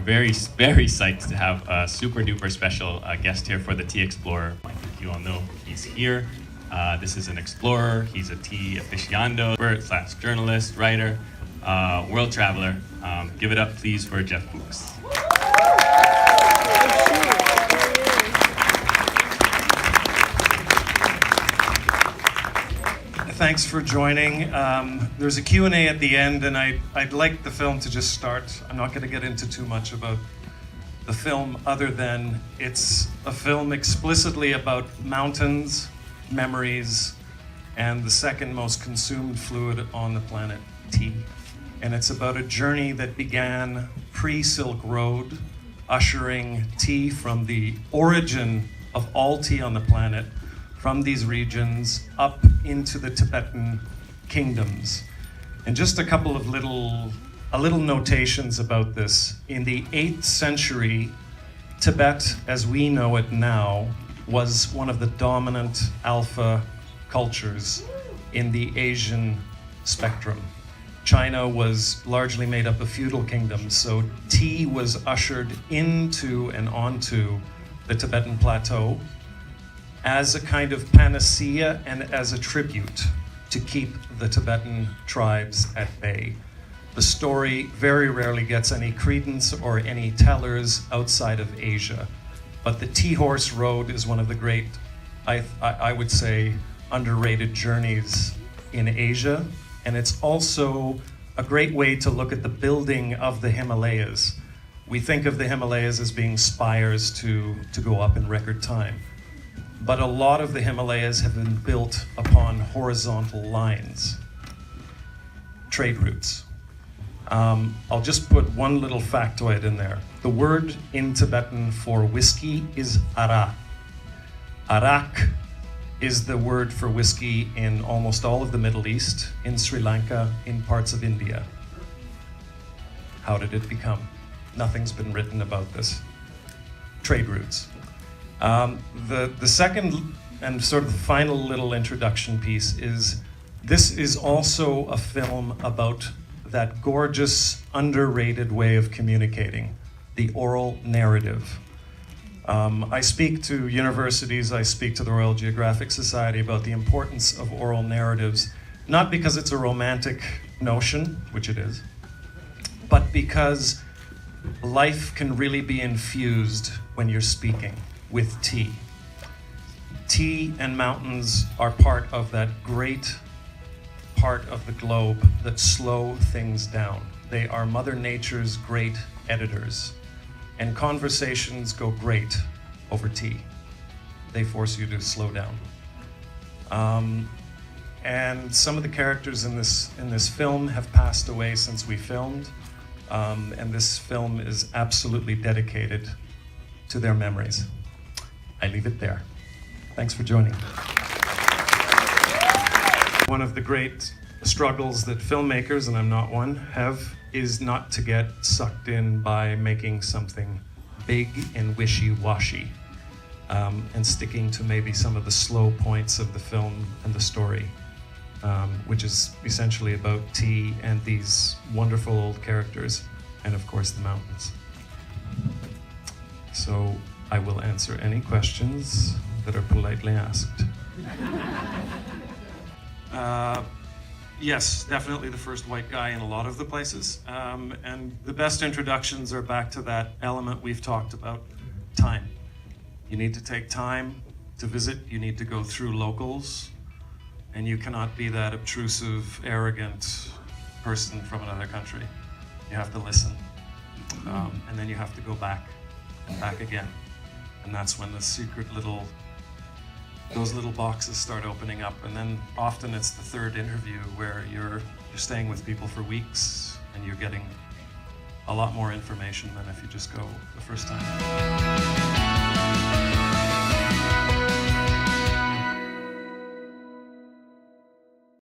very psyched to have a super duper special guest here for the Tea Explorer. I think you all know he's here. This is an explorer. He's a tea aficionado, / journalist, writer, world traveler. Give it up, please, for Jeff Fuchs. Thanks for joining. There's a Q&A at the end, and I'd like the film to just start. I'm not going to get into too much about the film other than it's a film explicitly about mountains, memories, and the second most consumed fluid on the planet, tea. And it's about a journey that began pre-Silk Road, ushering tea from the origin of all tea on the planet, from these regions up into the Tibetan kingdoms. And just a couple of little notations about this. In the 8th century, Tibet, as we know it now, was one of the dominant alpha cultures in the Asian spectrum. China was largely made up of feudal kingdoms, so tea was ushered into and onto the Tibetan plateau as a kind of panacea and as a tribute to keep the Tibetan tribes at bay. The story very rarely gets any credence or any tellers outside of Asia, but the Tea Horse Road is one of the great, I would say, underrated journeys in Asia, and it's also a great way to look at the building of the Himalayas. We think of the Himalayas as being spires to go up in record time. But a lot of the Himalayas have been built upon horizontal lines, trade routes. I'll just put one little factoid in there. The word in Tibetan for whiskey is ara. Arak is the word for whiskey in almost all of the Middle East, in Sri Lanka, in parts of India. How did it become? Nothing's been written about this. Trade routes. The second and sort of the final little introduction piece is, this is also a film about that gorgeous, underrated way of communicating, the oral narrative. I speak to universities, I speak to the Royal Geographic Society about the importance of oral narratives, not because it's a romantic notion, which it is, but because life can really be infused when you're speaking with tea. Tea and mountains are part of that great part of the globe that slow things down. They are Mother Nature's great editors. And conversations go great over tea. They force you to slow down. And some of the characters in this film have passed away since we filmed. And this film is absolutely dedicated to their memories. I leave it there. Thanks for joining. One of the great struggles that filmmakers, and I'm not one, have is not to get sucked in by making something big and wishy-washy, and sticking to maybe some of the slow points of the film and the story, which is essentially about tea and these wonderful old characters, and of course the mountains. So I will answer any questions that are politely asked. Yes, definitely the first white guy in a lot of the places. And the best introductions are back to that element we've talked about, time. You need to take time to visit, you need to go through locals, and you cannot be that obtrusive, arrogant person from another country. You have to listen, and then you have to go back and back again. And that's when the secret those little boxes start opening up, and then often it's the third interview where you're staying with people for weeks and you're getting a lot more information than if you just go the first time.